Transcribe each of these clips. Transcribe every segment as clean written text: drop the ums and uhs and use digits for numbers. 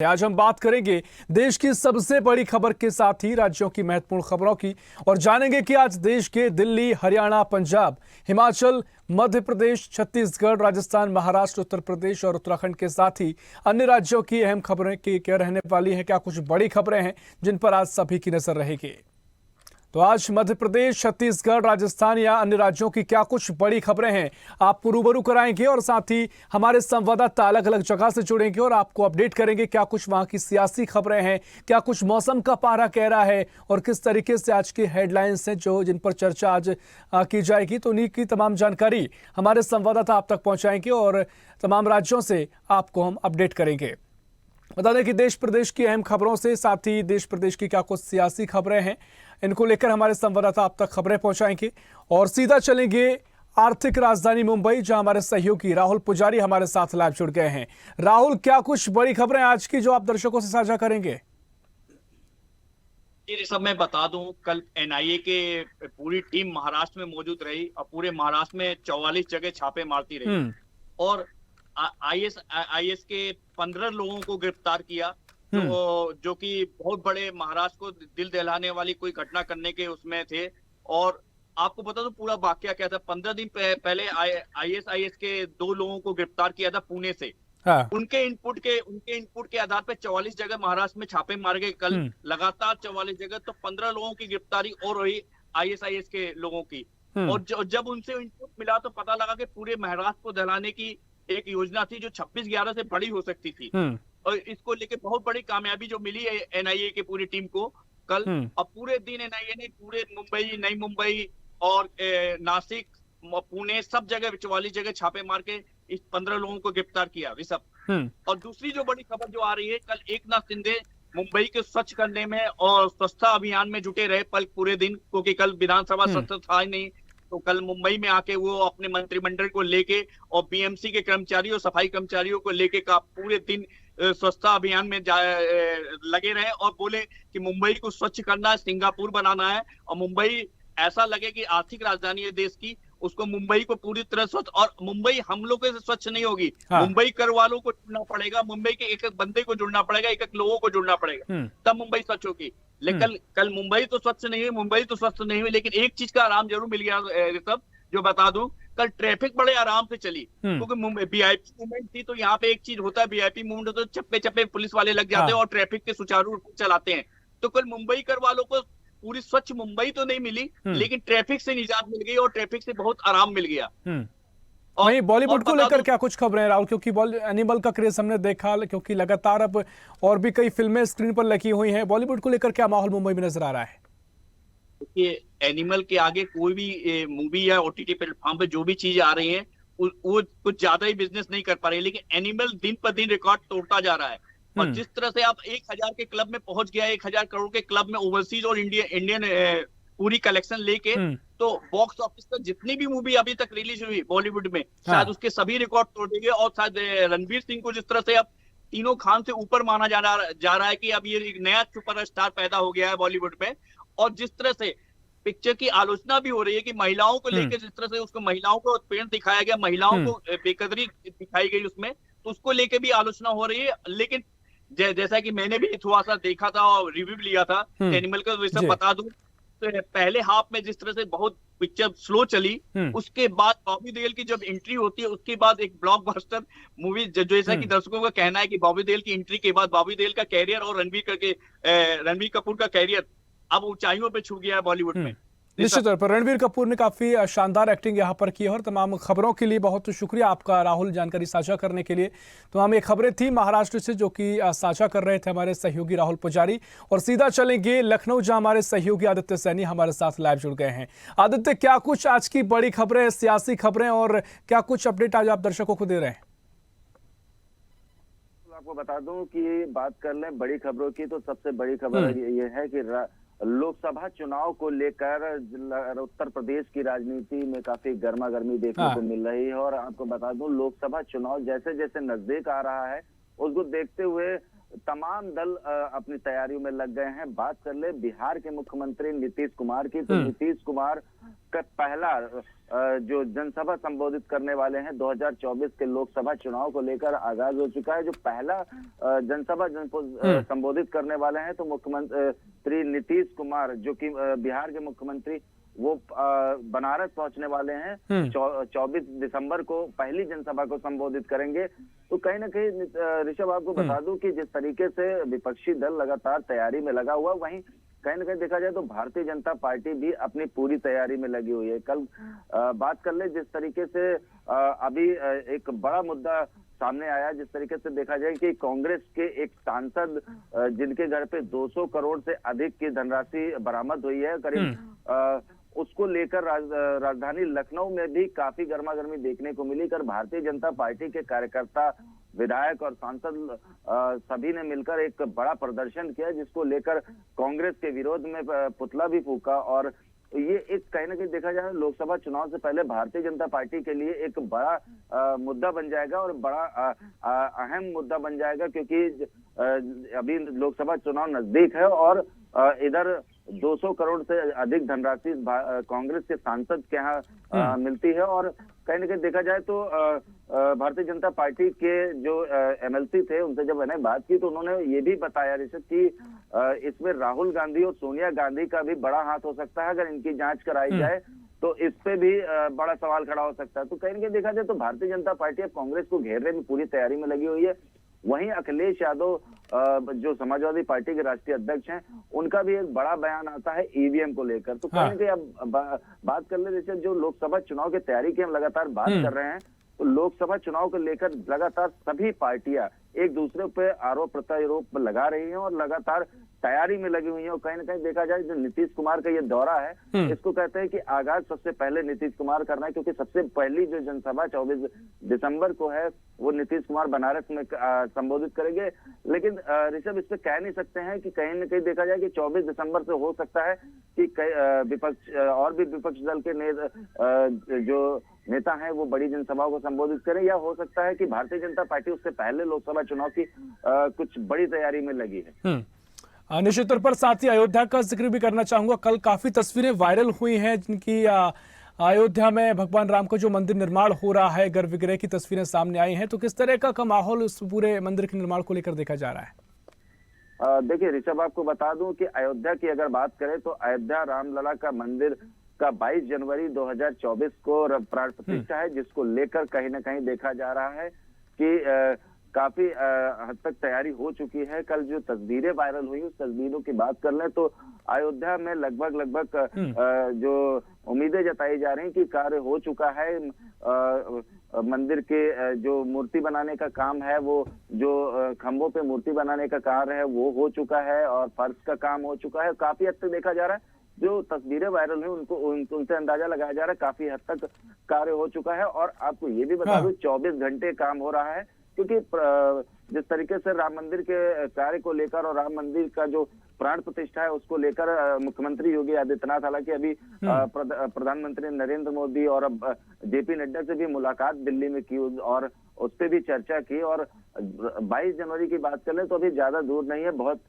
आज हम बात करेंगे देश की सबसे बड़ी खबर के साथ ही राज्यों की महत्वपूर्ण खबरों की और जानेंगे कि आज देश के दिल्ली, हरियाणा, पंजाब, हिमाचल, मध्य प्रदेश, छत्तीसगढ़, राजस्थान, महाराष्ट्र, उत्तर प्रदेश और उत्तराखंड के साथ ही अन्य राज्यों की अहम खबरें की क्या रहने वाली हैं। क्या कुछ बड़ी खबरें हैं जिन पर आज सभी की नजर रहेगी। तो आज मध्य प्रदेश, छत्तीसगढ़, राजस्थान या अन्य राज्यों की क्या कुछ बड़ी खबरें हैं आपको रूबरू कराएंगे और साथ ही हमारे संवाददाता अलग अलग जगह से जुड़ेंगे और आपको अपडेट करेंगे क्या कुछ वहां की सियासी खबरें हैं, क्या कुछ मौसम का पारा कह रहा है और किस तरीके से आज की हेडलाइंस हैं जिन पर चर्चा आज की जाएगी। तो उन्हीं की तमाम जानकारी हमारे संवाददाता आप तक पहुंचाएंगे और तमाम राज्यों से आपको हम अपडेट करेंगे। बता दें कि देश प्रदेश की अहम खबरों से साथ ही देश प्रदेश की क्या कुछ सियासी खबरें हैं, इनको लेकर हमारे संवाददाता आप तक खबरें पहुंचाएंगे और सीधा चलेंगे आर्थिक राजधानी मुंबई, जहां हमारे सहयोगी राहुल पुजारी हमारे साथ लाइव जुड़ गए हैं। राहुल, क्या कुछ बड़ी खबरें आज की जो आप दर्शकों से साझा करेंगे? ये सब मैं बता दूं, कल एनआईए के पूरी टीम महाराष्ट्र में मौजूद रही और पूरे महाराष्ट्र में 44 जगह छापे मारती रही और आईएस के 15 लोगों को गिरफ्तार किया जो कि बहुत बड़े महाराष्ट्र को दिल दहलाने वाली कोई घटना करने के उसमें थे। और आपको बता दो पूरा वाकया क्या था। 15 दिन पहले आईएस के 2 लोगों को गिरफ्तार किया था पुणे से। हाँ। उनके इनपुट के आधार पर 44 जगह महाराष्ट्र में छापे मार गए कल लगातार 44 जगह। तो 15 लोगों की गिरफ्तारी और रही आईएस के लोगों की। और जब उनसे इनपुट मिला तो पता लगा कि पूरे महाराष्ट्र को दहलाने की एक योजना थी जो 26/11 से बड़ी हो सकती थी। और इसको लेके बहुत बड़ी कामयाबी जो मिली है एनआईए की पूरी टीम को कल। और पूरे दिन एनआईए ने पूरे मुंबई, नई मुंबई और नासिक, पुणे सब जगह 44 जगह छापे मार के इस 15 लोगों को गिरफ्तार किया ऋषभ। और दूसरी जो बड़ी खबर जो आ रही है, कल एकनाथ शिंदे मुंबई के स्वच्छ करने में और स्वच्छता अभियान में जुटे रहे पूरे दिन, क्योंकि कल विधानसभा सत्र था ही नहीं। तो कल मुंबई में आके वो अपने मंत्रिमंडल को लेके और बीएमसी के कर्मचारियों, सफाई कर्मचारियों को लेके का पूरे दिन स्वच्छता अभियान में लगे रहे और बोले कि मुंबई को स्वच्छ करना है, सिंगापुर बनाना है और मुंबई ऐसा लगे कि आर्थिक राजधानी है देश की, उसको मुंबई को पूरी तरह स्वच्छ। और मुंबई हम लोगों से स्वच्छ नहीं होगी। हाँ। मुंबई कर वालों को जुड़ना पड़ेगा, मुंबई के एक एक बंदे को जुड़ना पड़ेगा, एक एक लोगों को जुड़ना पड़ेगा, तब मुंबई स्वच्छ होगी। लेकिन कल मुंबई तो स्वच्छ नहीं हुई, मुंबई तो स्वच्छ नहीं हुई, लेकिन एक चीज का आराम जरूर मिल गया ऋषभ, जो बता दूं, कल ट्रैफिक बड़े आराम से चली क्योंकि मुंबई वीआईपी मूवमेंट थी। तो यहाँ पे एक चीज होता है, वीआईपी मूवमेंट तो चप्पे चप्पे पुलिस वाले लग जाते हैं और ट्रैफिक के सुचारू रूप से चलाते हैं। तो कल मुंबई कर वालों को पूरी स्वच्छ मुंबई तो नहीं मिली, लेकिन ट्रैफिक से निजात मिल गई और ट्रैफिक से बहुत आराम मिल गया। वहीं बॉलीवुड को लेकर क्या कुछ खबरें हैं राहुल, क्योंकि एनिमल का क्रेज हमने देखा, क्योंकि लगातार अब और भी कई फिल्में स्क्रीन पर लगी हुई हैं। बॉलीवुड को लेकर क्या माहौल मुंबई में नजर आ रहा है? देखिए, एनिमल के आगे कोई भी मूवी या ओटीटी प्लेटफॉर्म पे जो भी चीजें आ रही हैं वो कुछ ज्यादा ही बिजनेस नहीं कर पा रही, लेकिन एनिमल दिन पर दिन रिकॉर्ड तोड़ता जा रहा है। और जिस तरह से आप 1000 के क्लब में पहुंच गया, 1000 करोड़ के क्लब में ओवरसीज और इंडियन पूरी कलेक्शन लेके, तो बॉक्स ऑफिस पर जितनी भी मूवी अभी तक रिलीज हुई बॉलीवुड में, शायद उसके सभी रिकॉर्ड तोड़ देंगे। और शायद रणवीर सिंह को जिस तरह से अब तीनों खान से ऊपर माना जा रहा है कि अब ये एक नया सुपर स्टार पैदा हो गया है बॉलीवुड में। और जिस तरह से पिक्चर की आलोचना भी हो रही है कि महिलाओं को लेकर जिस तरह से उसको महिलाओं को उत्पीड़न दिखाया गया, महिलाओं को बेकदरी दिखाई गई उसमें, तो उसको लेकर भी आलोचना हो रही है। लेकिन जैसा कि मैंने भी थोड़ा सा देखा था और रिव्यू लिया था एनिमल का, वैसे बता दूं तो पहले हाफ में जिस तरह से बहुत पिक्चर स्लो चली, उसके बाद बॉबी देओल की जब एंट्री होती है उसके बाद एक ब्लॉकबस्टर मूवी, जैसा कि दर्शकों का कहना है कि बॉबी देओल की एंट्री के बाद बॉबी देओल का कैरियर और रणबीर कपूर का कैरियर अब ऊंचाइयों पे छू गया है बॉलीवुड में। निश्चित तौर पर रणबीर कपूर ने काफी शानदार एक्टिंग यहाँ पर की है। और तमाम खबरों के लिए बहुत शुक्रिया आपका राहुल, जानकारी साझा करने के लिए। तो हम ये खबरें थी महाराष्ट्र से जो कि साझा कर रहे थे हमारे सहयोगी राहुल पुजारी। और सीधा चलेंगे लखनऊ, जहां हमारे सहयोगी आदित्य सैनी हमारे साथ लाइव जुड़ गए हैं। आदित्य, क्या कुछ आज की बड़ी खबरें, सियासी खबरें और क्या कुछ अपडेट आज आप दर्शकों को दे रहे हैं? आपको बता दूं कि बात कर लें बड़ी खबरों की, तो सबसे बड़ी खबर ये है कि लोकसभा चुनाव को लेकर उत्तर प्रदेश की राजनीति में काफी गर्मा गर्मी देखने को मिल रही है। और आपको बता दूं, लोकसभा चुनाव जैसे जैसे नजदीक आ रहा है, उसको देखते हुए तमाम दल अपनी तैयारियों में लग गए हैं। बात कर ले बिहार के मुख्यमंत्री नीतीश कुमार की, तो नीतीश कुमार का पहला जो जनसभा संबोधित करने वाले हैं 2024 के लोकसभा चुनाव को लेकर आगाज हो चुका है। जो पहला जनसभा संबोधित करने वाले हैं तो मुख्यमंत्री नीतीश कुमार, जो कि बिहार के मुख्यमंत्री, वो बनारस पहुंचने वाले हैं। 24 दिसंबर को पहली जनसभा को संबोधित करेंगे। तो कहीं ना कहीं ऋषभ आपको बता दूं कि जिस तरीके से विपक्षी दल लगातार तैयारी में लगा हुआ, वहीं कहीं ना कहीं देखा जाए तो भारतीय जनता पार्टी भी अपनी पूरी तैयारी में लगी हुई है। कल बात कर ले जिस तरीके से अभी एक बड़ा मुद्दा सामने आया, जिस तरीके से देखा जाए कि कांग्रेस के एक सांसद जिनके घर पे 200 करोड़ से अधिक की धनराशि बरामद हुई है करीब, उसको लेकर राजधानी लखनऊ में भी काफी गर्मागर्मी देखने को मिली। कर भारतीय जनता पार्टी के कार्यकर्ता, विधायक और सांसद सभी ने मिलकर एक बड़ा प्रदर्शन किया, जिसको लेकर कांग्रेस के विरोध में पुतला भी फूका। और ये एक कहीं ना कहीं देखा जाए लोकसभा चुनाव से पहले भारतीय जनता पार्टी के लिए एक बड़ा मुद्दा बन जाएगा और बड़ा अहम मुद्दा बन जाएगा, क्योंकि अभी लोकसभा चुनाव नजदीक है और इधर 200 करोड़ से अधिक धनराशि कांग्रेस के सांसद के यहाँ मिलती है। और कहीं ना कहीं देखा जाए तो भारतीय जनता पार्टी के जो एमएलसी थे, उनसे जब मैंने बात की तो उन्होंने ये भी बताया ऋषभ कि इसमें राहुल गांधी और सोनिया गांधी का भी बड़ा हाथ हो सकता है। अगर इनकी जांच कराई जाए तो इस पे भी बड़ा सवाल खड़ा हो सकता है। तो कहीं ना कहीं देखा जाए तो भारतीय जनता पार्टी अब कांग्रेस को घेरने में पूरी तैयारी में लगी हुई है। वहीं अखिलेश यादव जो समाजवादी पार्टी के राष्ट्रीय अध्यक्ष हैं, उनका भी एक बड़ा बयान आता है ईवीएम को लेकर। तो कहीं ना कहीं अब बात कर ले जैसे जो लोकसभा चुनाव की तैयारी की हम लगातार बात कर रहे हैं, तो लोकसभा चुनाव को लेकर लगातार सभी पार्टियां एक दूसरे पे आरोप प्रत्यारोप लगा रही हैं और लगातार तैयारी में लगी हुई है। और कहीं ना कहीं देखा जाए जो नीतीश कुमार का ये दौरा है, इसको कहते हैं कि आगाज सबसे पहले नीतीश कुमार करना है, क्योंकि सबसे पहली जो जनसभा 24 दिसंबर को है वो नीतीश कुमार बनारस में संबोधित करेंगे। लेकिन ऋषभ इस पे कह नहीं सकते हैं कि कहीं ना कहीं देखा जाए कि 24 दिसंबर से हो सकता है कि विपक्ष और भी विपक्ष दल के जो नेता हैं वो बड़ी जनसभाओं को संबोधित करें, या हो सकता है कि भारतीय जनता पार्टी उससे पहले लोकसभा चुनाव की कुछ बड़ी तैयारी में लगी है। निश्चित तौर पर साथ ही अयोध्या का जिक्र भी करना चाहूंगा। कल काफी तस्वीरें वायरल हुई हैं जिनकी अयोध्या में भगवान राम का जो मंदिर निर्माण हो रहा है, गर्भगृह की तस्वीरें सामने आई हैं। तो किस तरह का माहौल उस पूरे मंदिर के निर्माण को लेकर देखा जा रहा है? देखिए ऋषभ, आपको बता दूं कि अयोध्या की अगर बात करें तो अयोध्या रामलला का मंदिर का 22 जनवरी 2024 को प्राण प्रतिष्ठा है, जिसको लेकर कहीं ना कहीं देखा जा रहा है कि काफी हद तक तैयारी हो चुकी है। कल जो तस्वीरें वायरल हुई उस तस्वीरों की बात कर लें तो अयोध्या में लगभग जो उम्मीदें जताई जा रही हैं कि कार्य हो चुका है। मंदिर के जो मूर्ति बनाने का काम है, वो जो खंभों पे मूर्ति बनाने का कार्य है वो हो चुका है और फर्श का काम हो चुका है। काफी हद तक देखा जा रहा है जो तस्वीरें वायरल हुई उनसे अंदाजा लगाया जा रहा है काफी हद तक कार्य हो चुका है। और आपको ये भी बता दूं 24 घंटे काम हो रहा है, क्योंकि जिस तरीके से राम मंदिर के कार्य को लेकर और राम मंदिर का जो प्राण प्रतिष्ठा है उसको लेकर मुख्यमंत्री योगी आदित्यनाथ, हालांकि अभी प्रधानमंत्री नरेंद्र मोदी और अब जेपी नड्डा से भी मुलाकात दिल्ली में की और उस पर भी चर्चा की। और 22 जनवरी की बात कर ले तो अभी ज्यादा दूर नहीं है, बहुत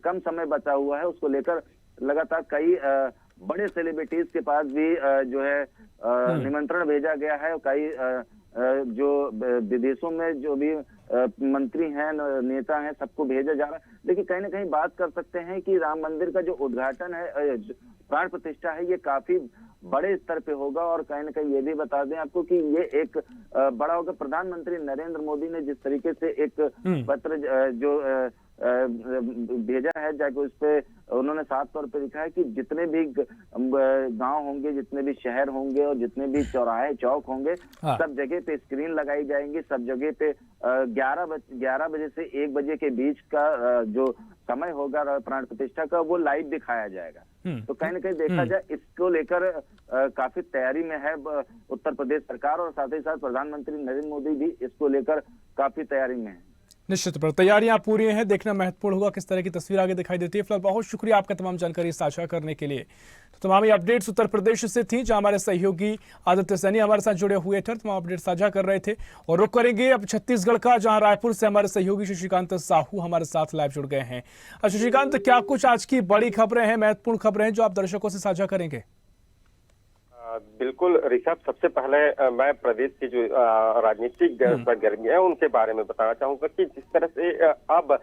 कम समय बचा हुआ है। उसको लेकर लगातार कई बड़े सेलिब्रिटीज के पास भी जो है निमंत्रण भेजा गया है। कई जो विदेशों में जो भी मंत्री हैं, नेता हैं, सबको भेजा जा रहा है। देखिए कहीं ना कहीं बात कर सकते हैं कि राम मंदिर का जो उद्घाटन है, प्राण प्रतिष्ठा है, ये काफी बड़े स्तर पे होगा। और कहीं ना कहीं ये भी बता दें आपको कि ये एक बड़ा होगा। प्रधानमंत्री नरेंद्र मोदी ने जिस तरीके से एक पत्र जो भेजा है, जाके उस पे उन्होंने साफ तौर पे लिखा है कि जितने भी गांव होंगे, जितने भी शहर होंगे और जितने भी चौराहे चौक होंगे, सब जगह पे स्क्रीन लगाई जाएंगी। सब जगह पे 11 बजे से 1 बजे के बीच का जो समय होगा प्राण प्रतिष्ठा का, वो लाइव दिखाया जाएगा। तो कहीं ना कहीं देखा जाए इसको लेकर काफी तैयारी में है उत्तर प्रदेश सरकार, और साथ ही साथ प्रधानमंत्री नरेंद्र मोदी भी इसको लेकर काफी तैयारी में है। निश्चित पर तैयारियां पूरी हैं, देखना महत्वपूर्ण होगा किस तरह की तस्वीर आगे दिखाई देती है। फिलहाल बहुत शुक्रिया आपका तमाम जानकारी साझा करने के लिए। तो तमाम ये अपडेट्स उत्तर प्रदेश से थी, जहां हमारे सहयोगी आदित्य सैनी हमारे साथ जुड़े हुए थे, तमाम अपडेट साझा कर रहे थे। और रुख करेंगे अब छत्तीसगढ़ का, जहां रायपुर से हमारे सहयोगी शशिकांत साहू हमारे साथ लाइव जुड़ गए हैं। शशिकांत, क्या कुछ आज की बड़ी खबरें हैं, महत्वपूर्ण खबरें हैं जो आप दर्शकों से साझा करेंगे? बिल्कुल ऋषभ, सबसे पहले मैं प्रदेश की जो राजनीतिक सरगर्मियां हैं उनके बारे में बताना चाहूंगा कि जिस तरह से अब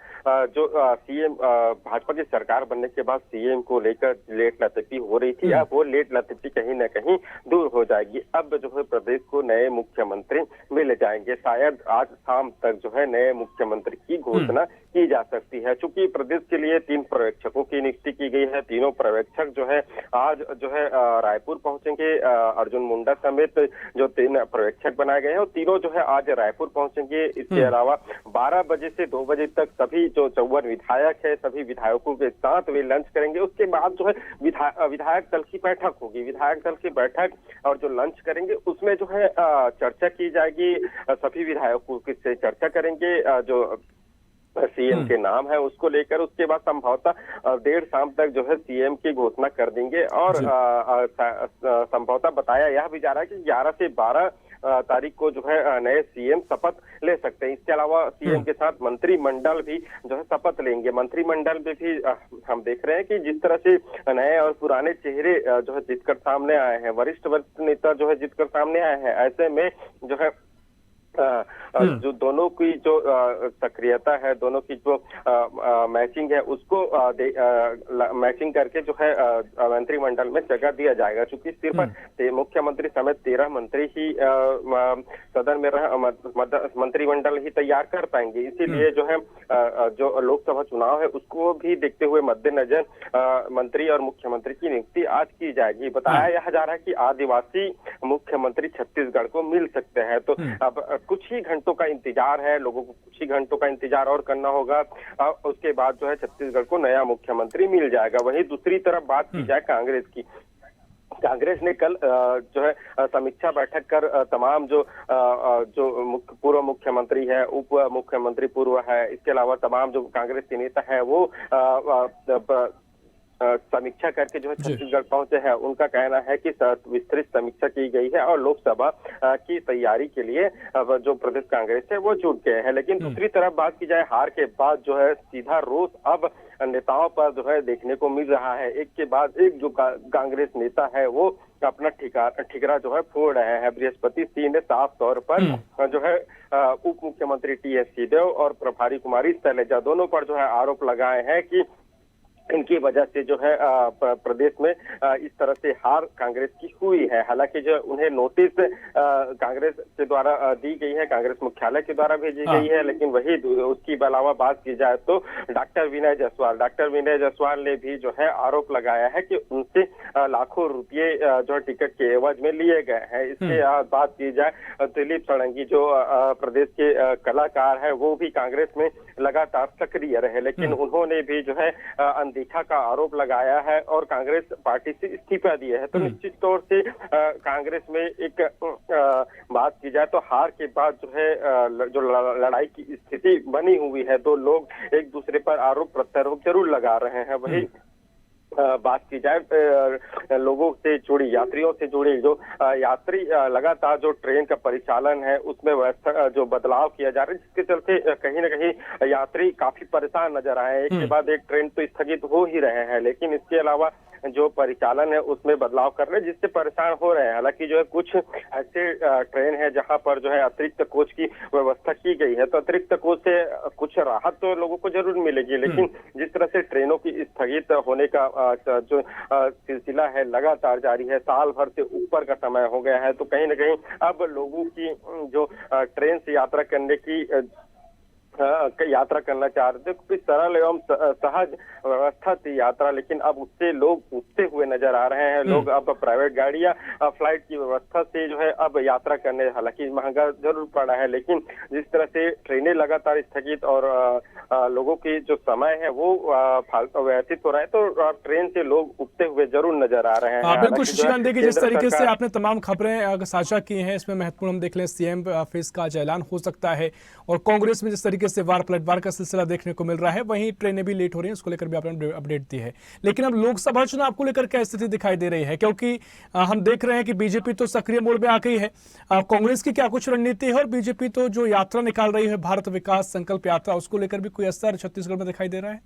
जो सीएम भाजपा की सरकार बनने के बाद सीएम को लेकर लेट लतीफी हो रही थी, अब वो लेट लतीफी कहीं न कहीं दूर हो जाएगी। अब जो है प्रदेश को नए मुख्यमंत्री मिल जाएंगे। शायद आज शाम तक जो है नए मुख्यमंत्री की घोषणा की जा सकती है। चूंकि प्रदेश के लिए 3 पर्यवेक्षकों की नियुक्ति की गई है। तीनों पर्यवेक्षक जो है आज जो है रायपुर पहुंचेंगे। अर्जुन मुंडा समेत जो 3 पर्यवेक्षक बनाए गए हैं, वो तीनों जो है आज रायपुर पहुंचेंगे। इसके अलावा 12 बजे से 2 बजे तक सभी जो 54 विधायक है, सभी विधायकों के साथ वे लंच करेंगे। उसके बाद जो है विधायक दल की बैठक होगी। विधायक दल की बैठक और जो लंच करेंगे उसमें जो है चर्चा की जाएगी। सभी विधायकों से चर्चा करेंगे जो सीएम के नाम है उसको लेकर। उसके बाद संभवतः देर शाम तक जो है सीएम की घोषणा कर देंगे। और संभवतः बताया यह भी जा रहा है कि 11 से 12 तारीख को जो है नए सीएम शपथ ले सकते हैं। इसके अलावा सीएम के साथ मंत्रिमंडल भी जो है शपथ लेंगे। मंत्रिमंडल में भी हम देख रहे हैं कि जिस तरह से नए और पुराने चेहरे जो है जितकर सामने आए हैं, वरिष्ठ नेता जो है जितकर सामने आए हैं, ऐसे में जो है जो दोनों की जो सक्रियता है, दोनों की जो मैचिंग है, उसको मैचिंग करके जो है मंत्रिमंडल में जगह दिया जाएगा। चूंकि सिर्फ मुख्यमंत्री समेत 13 मंत्री ही सदन में मंत्रिमंडल ही तैयार कर पाएंगे। इसीलिए जो है जो लोकसभा चुनाव है उसको भी देखते हुए मद्देनजर मंत्री और मुख्यमंत्री की नियुक्ति आज की जाएगी। बताया यह जा रहा है कि आदिवासी मुख्यमंत्री छत्तीसगढ़ को मिल सकते हैं। तो अब कुछ ही घंटों का इंतजार है, लोगों को कुछ ही घंटों का इंतजार और करना होगा। उसके बाद जो है छत्तीसगढ़ को नया मुख्यमंत्री मिल जाएगा। वहीं दूसरी तरफ बात की जाए कांग्रेस की, कांग्रेस ने कल जो है समीक्षा बैठक कर तमाम जो पूर्व मुख्यमंत्री है, उप मुख्यमंत्री पूर्व है, इसके अलावा तमाम जो कांग्रेस के नेता है वो समीक्षा करके जो है छत्तीसगढ़ पहुंचे हैं। उनका कहना है कि विस्तृत समीक्षा की गई है और लोकसभा की तैयारी के लिए जो प्रदेश कांग्रेस है वो जुट गए हैं। लेकिन दूसरी तरफ बात की जाए, हार के बाद जो है सीधा रोष अब नेताओं पर जो है देखने को मिल रहा है। एक के बाद एक जो कांग्रेस नेता है वो अपना ठिकरा जो है फोड़ रहे हैं। बृहस्पति सिंह ने साफ तौर पर जो है उप मुख्यमंत्री टीएस सिंहदेव और प्रभारी कुमारी शैलजा दोनों पर जो है आरोप लगाए हैं कि इनकी वजह से जो है प्रदेश में इस तरह से हार कांग्रेस की हुई है। हालांकि जो उन्हें नोटिस कांग्रेस के द्वारा दी गई है, कांग्रेस मुख्यालय के द्वारा भेजी गई है। लेकिन वही उसके अलावा बात की जाए तो डॉक्टर विनय जायसवाल ने भी जो है आरोप लगाया है कि उनसे लाखों रुपये जो है टिकट के एवज में लिए गए हैं। इसके बात की जाए दिलीप सड़ंगी जो प्रदेश के कलाकार है, वो भी कांग्रेस में लगातार सक्रिय रहे, लेकिन उन्होंने भी जो है अनदेखा का आरोप लगाया है और कांग्रेस पार्टी से इस्तीफा दिया है। तो निश्चित तौर से कांग्रेस में एक बात की जाए तो हार के बाद जो है जो लड़ाई की स्थिति बनी हुई है, दो लोग एक दूसरे पर आरोप प्रत्यारोप जरूर लगा रहे हैं। वही बात की जाए लोगों से जुड़ी, यात्रियों से जुड़ी, जो यात्री लगातार जो ट्रेन का परिचालन है उसमें व्यवस्था जो बदलाव किया जा रहा है, जिसके चलते कहीं न कहीं यात्री काफी परेशान नजर आए। एक के बाद एक ट्रेन तो स्थगित हो ही रहे हैं, लेकिन इसके अलावा जो परिचालन है उसमें बदलाव कर रहे हैं, जिससे परेशान हो रहे हैं। हालांकि जो है कुछ ऐसे ट्रेन है जहां पर जो है अतिरिक्त कोच की व्यवस्था की गई है, तो अतिरिक्त कोच से कुछ राहत तो लोगों को जरूर मिलेगी। लेकिन जिस तरह से ट्रेनों की स्थगित होने का जो सिलसिला है लगातार जारी है, साल भर से ऊपर का समय हो गया है, तो कहीं ना कहीं अब लोगों की जो ट्रेन से यात्रा करने की यात्रा करना चाह रहे थे, क्योंकि सरल एवं सहज व्यवस्था थी यात्रा, लेकिन अब उससे लोग उठते हुए नजर आ रहे हैं। लोग अब प्राइवेट गाड़ी या फ्लाइट की व्यवस्था से जो है अब यात्रा करने, हालांकि महंगा जरूर पड़ा है, लेकिन जिस तरह से ट्रेनें लगातार स्थगित और लोगों की जो समय है वो व्यतीत हो रहा है, तो ट्रेन से लोग उठते हुए जरूर नजर आ रहे हैं। बिल्कुल शशिकांत, देखिए जिस तरीके से आपने तमाम खबरें साझा की हैं, इसमें महत्वपूर्ण हम देख लें सीएम फेस का आज ऐलान हो सकता है, और कांग्रेस में जिस तरीके तरीके से वार पलटवार का सिलसिला देखने को मिल रहा है। वहीं ट्रेनें भी लेट हो रही हैं, उसको लेकर भी आपने अपडेट दी है। लेकिन अब लोकसभा चुनाव को लेकर क्या स्थिति दिखाई दे रही है, क्योंकि हम देख रहे हैं कि बीजेपी तो सक्रिय मोड में आ गई है। कांग्रेस की क्या कुछ रणनीति है, और बीजेपी तो जो यात्रा निकाल रही है भारत विकास संकल्प यात्रा, उसको लेकर भी कोई असर छत्तीसगढ़ में दिखाई दे रहा है?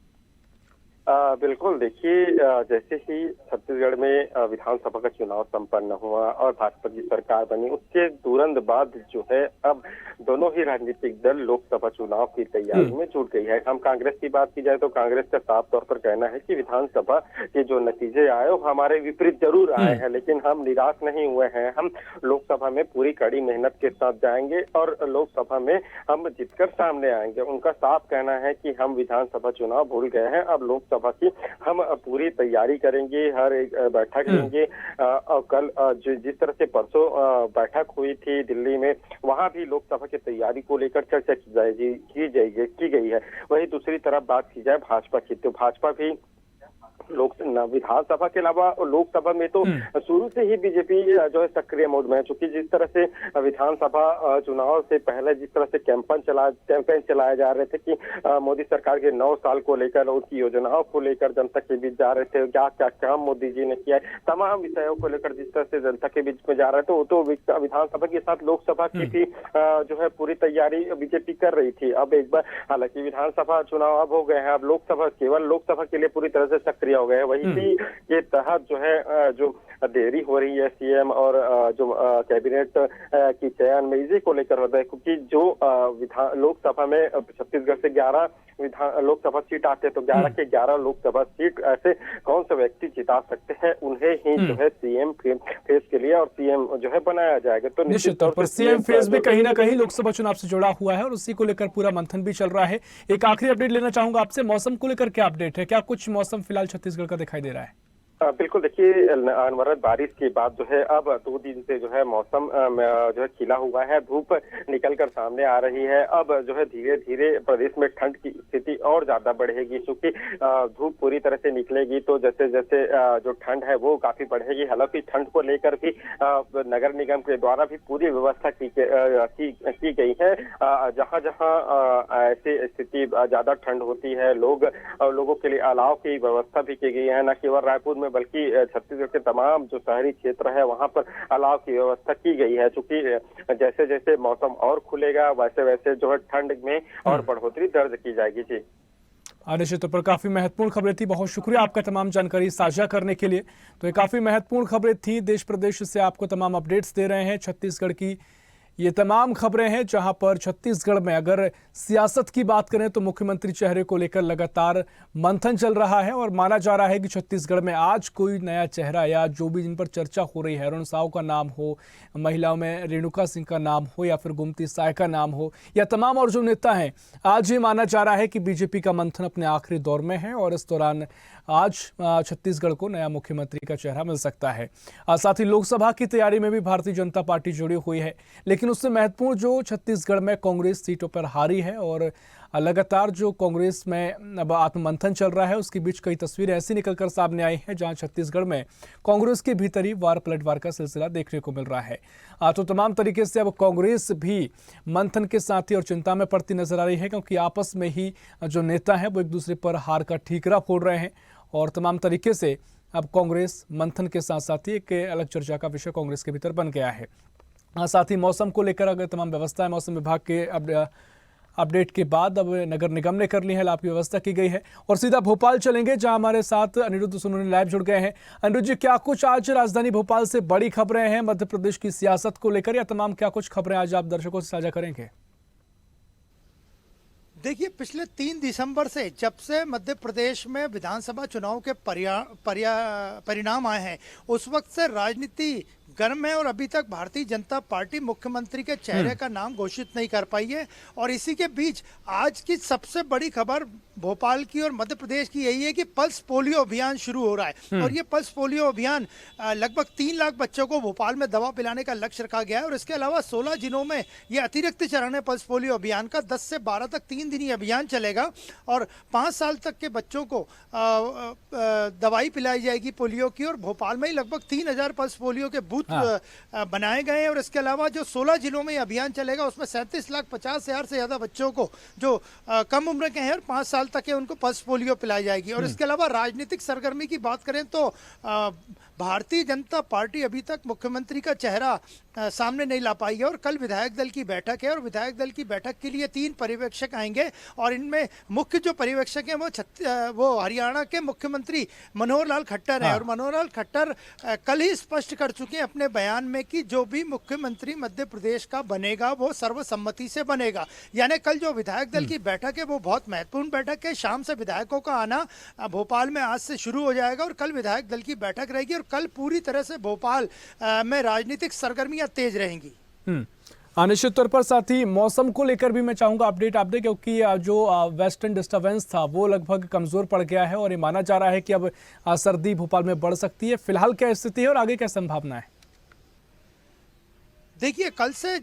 बिल्कुल, देखिए जैसे ही छत्तीसगढ़ में विधानसभा का चुनाव संपन्न हुआ और भाजपा की सरकार बनी, उसके तुरंत बाद जो है अब दोनों ही राजनीतिक दल लोकसभा चुनाव की तैयारी में जुट गई है। हम कांग्रेस की बात की जाए तो कांग्रेस का साफ तौर पर कहना है कि विधानसभा के जो नतीजे आए वो हमारे विपरीत जरूर आए हैं, लेकिन हम निराश नहीं हुए हैं। हम लोकसभा में पूरी कड़ी मेहनत के साथ जाएंगे और लोकसभा में हम जीतकर सामने आएंगे। उनका साफ कहना है कि हम विधानसभा चुनाव भूल गए हैं, अब लोकसभा की हम पूरी तैयारी करेंगे, हर एक बैठक लेंगे। और कल जिस तरह से परसों बैठक हुई थी दिल्ली में, वहां भी लोकसभा की तैयारी को लेकर चर्चा की गई है। वही दूसरी तरफ बात की जाए भाजपा की, तो भाजपा भी विधानसभा के अलावा लोकसभा में तो शुरू से ही बीजेपी जो है सक्रिय मोड में है, चूंकि जिस तरह से विधानसभा चुनाव से पहले जिस तरह से कैंपेन चलाए जा रहे थे कि मोदी सरकार के 9 साल को लेकर, उसकी योजनाओं को लेकर जनता के बीच जा रहे थे, क्या क्या काम मोदी जी ने किया है, तमाम विषयों को लेकर जिस तरह से जनता के बीच में जा रहे थे, वो तो विधानसभा के साथ लोकसभा की भी जो है पूरी तैयारी बीजेपी कर रही थी। अब एक बार हालांकि विधानसभा चुनाव अब हो गए हैं, अब लोकसभा केवल लोकसभा के लिए पूरी तरह से सक्रिय हो गए। वही के तहत जो है जो देरी हो रही है सीएम और जो कैबिनेट की चयन में, इसी को लेकर होता है, क्योंकि जो लोकसभा में छत्तीसगढ़ से 11 लोकसभा सीट आते हैं, तो 11 के 11 लोकसभा सीट ऐसे कौन से व्यक्ति जिता सकते हैं, उन्हें ही जो है सीएम फेस के लिए और सीएम जो है बनाया जाएगा। तो निश्चित तौर पर सीएम फेस भी कहीं ना कहीं लोकसभा चुनाव से जुड़ा हुआ है और उसी को लेकर पूरा मंथन भी चल रहा है। एक आखिरी अपडेट लेना चाहूंगा आपसे, मौसम को लेकर क्या अपडेट है, क्या कुछ मौसम फिलहाल छत्तीसगढ़ का दिखाई दे रहा है? बिल्कुल, देखिए अनवरत बारिश के बाद जो है अब 2 दिन से जो है मौसम जो है खिला हुआ है, धूप निकलकर सामने आ रही है। अब जो है धीरे धीरे प्रदेश में ठंड की स्थिति और ज्यादा बढ़ेगी, क्योंकि धूप पूरी तरह से निकलेगी तो जैसे जैसे जो ठंड है वो काफी बढ़ेगी। हालांकि ठंड को लेकर भी नगर निगम के द्वारा भी पूरी व्यवस्था की गई है। जहाँ जहाँ ऐसी स्थिति ज्यादा ठंड होती है, लोगों के लिए अलाव की व्यवस्था भी की गई है, न केवल रायपुर में बल्कि छत्तीसगढ़ के तमाम जो शहरी क्षेत्र है वहां पर अलाव की व्यवस्था की गई है। चूंकि जैसे जैसे मौसम और खुलेगा वैसे वैसे जो है ठंड में और बढ़ोतरी दर्ज की जाएगी। जी निश्चित तौर पर काफी महत्वपूर्ण खबरें थी, बहुत शुक्रिया आपका तमाम जानकारी साझा करने के लिए। तो ये काफी महत्वपूर्ण खबरें थी, देश प्रदेश से आपको तमाम अपडेट्स दे रहे हैं। छत्तीसगढ़ की ये तमाम खबरें हैं जहां पर छत्तीसगढ़ में अगर सियासत की बात करें तो मुख्यमंत्री चेहरे को लेकर लगातार मंथन चल रहा है और माना जा रहा है कि छत्तीसगढ़ में आज कोई नया चेहरा या जो भी जिन पर चर्चा हो रही है, अरुण साव का नाम हो, महिलाओं में रेणुका सिंह का नाम हो या फिर गुमती साय का नाम हो या तमाम और जो नेता हैं, आज ये माना जा रहा है कि बीजेपी का मंथन अपने आखिरी दौर में है और इस दौरान आज छत्तीसगढ़ को नया मुख्यमंत्री का चेहरा मिल सकता है। साथ ही लोकसभा की तैयारी में भी भारतीय जनता पार्टी जुड़ी हुई है, लेकिन उससे महत्वपूर्ण जो छत्तीसगढ़ में कांग्रेस सीटों पर हारी है और लगातार जो कांग्रेस में अब आत्ममंथन चल रहा है, उसके बीच कई तस्वीरें ऐसी निकलकर सामने आई हैं जहां छत्तीसगढ़ में कांग्रेस के भीतर ही वार पलटवार का सिलसिला देखने को मिल रहा है। तो तमाम तरीके से अब कांग्रेस भी मंथन के साथ ही और चिंता में पड़ती नजर आ रही है, क्योंकि आपस में ही जो नेता हैं वो एक दूसरे पर हार का ठीकरा फोड़ रहे हैं और तमाम तरीके से अब कांग्रेस मंथन के साथ साथ ही एक अलग चर्चा का विषय कांग्रेस के भीतर बन गया है। साथ ही मौसम को लेकर अगर तमाम व्यवस्था है, मौसम विभाग के अपडेट के बाद अब नगर निगम ने कर ली है, लाभ की व्यवस्था की गई है। और सीधा भोपाल चलेंगे जहां हमारे साथ अनिरुद्ध सोनोनी लाइव जुड़ गए हैं। अनिरुद्ध जी, क्या कुछ आज राजधानी भोपाल से बड़ी खबरें हैं मध्य प्रदेश की सियासत को लेकर, या तमाम क्या कुछ खबरें आज आप दर्शकों से साझा करेंगे? देखिए, पिछले 3 दिसंबर से जब से मध्य प्रदेश में विधानसभा चुनाव के परिणाम आए हैं, उस वक्त से राजनीति गर्म है और अभी तक भारतीय जनता पार्टी मुख्यमंत्री के चेहरे का नाम घोषित नहीं कर पाई है। और इसी के बीच आज की सबसे बड़ी खबर भोपाल की और मध्य प्रदेश की यही है कि पल्स पोलियो अभियान शुरू हो रहा है और ये पल्स पोलियो अभियान लगभग 3 लाख बच्चों को भोपाल में दवा पिलाने का लक्ष्य रखा गया है और इसके अलावा 16 जिलों में ये अतिरिक्त चरण है पल्स पोलियो अभियान का। 10 से 12 तक 3 दिन ये अभियान चलेगा और 5 साल तक के बच्चों को दवाई पिलाई जाएगी पोलियो की और भोपाल में ही लगभग 3000 पल्स पोलियो के बूथ बनाए गए हैं और इसके अलावा जो 16 जिलों में ये अभियान चलेगा उसमें 37,50,000 से ज्यादा बच्चों को जो कम उम्र के हैं और 5 साल तक है उनको पल्स पोलियो पिलाई जाएगी। और इसके अलावा राजनीतिक सरगर्मी की बात करें तो भारतीय जनता पार्टी अभी तक मुख्यमंत्री का चेहरा सामने नहीं ला पाई है और कल विधायक दल की बैठक है और विधायक दल की बैठक के लिए 3 पर्यवेक्षक आएंगे और इनमें मुख्य जो पर्यवेक्षक हैं वो हरियाणा के मुख्यमंत्री मनोहर लाल खट्टर है और मनोहर लाल खट्टर कल ही स्पष्ट कर चुके हैं अपने बयान में कि जो भी मुख्यमंत्री मध्य प्रदेश का बनेगा वो सर्वसम्मति से बनेगा। यानी कल जो विधायक दल की बैठक है वो बहुत महत्वपूर्ण बैठक है। शाम से विधायकों का आना भोपाल में आज से शुरू हो जाएगा और कल विधायक दल की बैठक रहेगी और कल पूरी तरह से भोपाल में राजनीतिक सरगर्मियां तेज रहेंगी। निश्चित तौर पर साथ ही मौसम को लेकर भी मैं चाहूंगा अपडेट आप दें, क्योंकि जो वेस्टर्न डिस्टर्बेंस था वो लगभग कमजोर पड़ गया है और ये माना जा रहा है कि अब सर्दी भोपाल में बढ़ सकती है। फिलहाल क्या स्थिति है और आगे क्या संभावना है? देखिए, कल से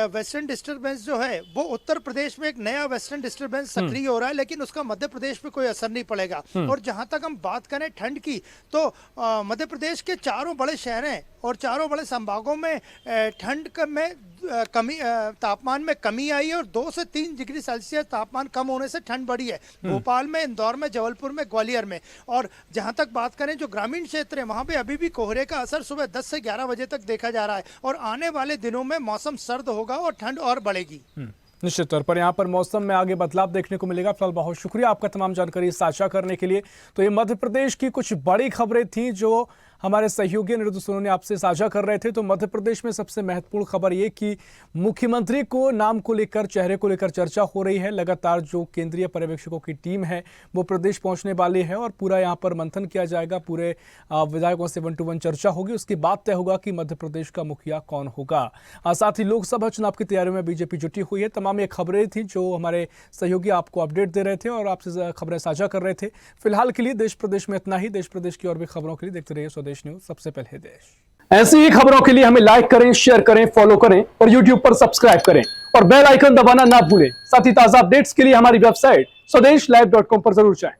वेस्टर्न डिस्टर्बेंस जो है वो उत्तर प्रदेश में एक नया वेस्टर्न डिस्टर्बेंस सक्रिय हो रहा है लेकिन उसका मध्य प्रदेश पे कोई असर नहीं पड़ेगा। और जहां तक हम बात करें ठंड की तो मध्य प्रदेश के चारों बड़े शहर हैं और चारों बड़े संभागों में ठंड में तापमान में कमी आई है और 2 से 3 डिग्री सेल्सियस तापमान कम होने से ठंड बढ़ी है भोपाल में, इंदौर में, जबलपुर में, ग्वालियर में। और जहां तक बात करें जो ग्रामीण क्षेत्र है वहां पे अभी भी कोहरे का असर सुबह 10 से 11 बजे तक देखा जा रहा है और आने वाले दिनों में मौसम सर्द होगा और ठंड और बढ़ेगी। निश्चित तौर पर यहाँ पर मौसम में आगे बदलाव देखने को मिलेगा। फिलहाल बहुत शुक्रिया आपका तमाम जानकारी साझा करने के लिए। तो ये मध्य प्रदेश की कुछ बड़ी खबरें थी जो हमारे सहयोगी अनिरुद्ध सोनू ने आपसे साझा कर रहे थे। तो मध्य प्रदेश में सबसे महत्वपूर्ण खबर ये कि मुख्यमंत्री को नाम को लेकर, चेहरे को लेकर चर्चा हो रही है। लगातार जो केंद्रीय पर्यवेक्षकों की टीम है वो प्रदेश पहुंचने वाली है और पूरा यहाँ पर मंथन किया जाएगा। पूरे विधायकों से 1 to 1 चर्चा होगी, उसके बाद तय होगा कि मध्य प्रदेश का मुखिया कौन होगा। साथ ही लोकसभा चुनाव की तैयारियों में बीजेपी जुटी हुई है। तमाम ये खबरें थी जो हमारे सहयोगी आपको अपडेट दे रहे थे और आपसे खबरें साझा कर रहे थे। फिलहाल के लिए देश प्रदेश में इतना ही। देश प्रदेश की और भी खबरों के लिए देखते रहिए स्वदेश न्यूज, सबसे पहले देश। ऐसी ही खबरों के लिए हमें लाइक करें, शेयर करें, फॉलो करें और यूट्यूब पर सब्सक्राइब करें और बेल आइकन दबाना ना भूलें। साथ ही ताजा अपडेट्स के लिए हमारी वेबसाइट स्वदेशलाइव.com पर जरूर जाएं।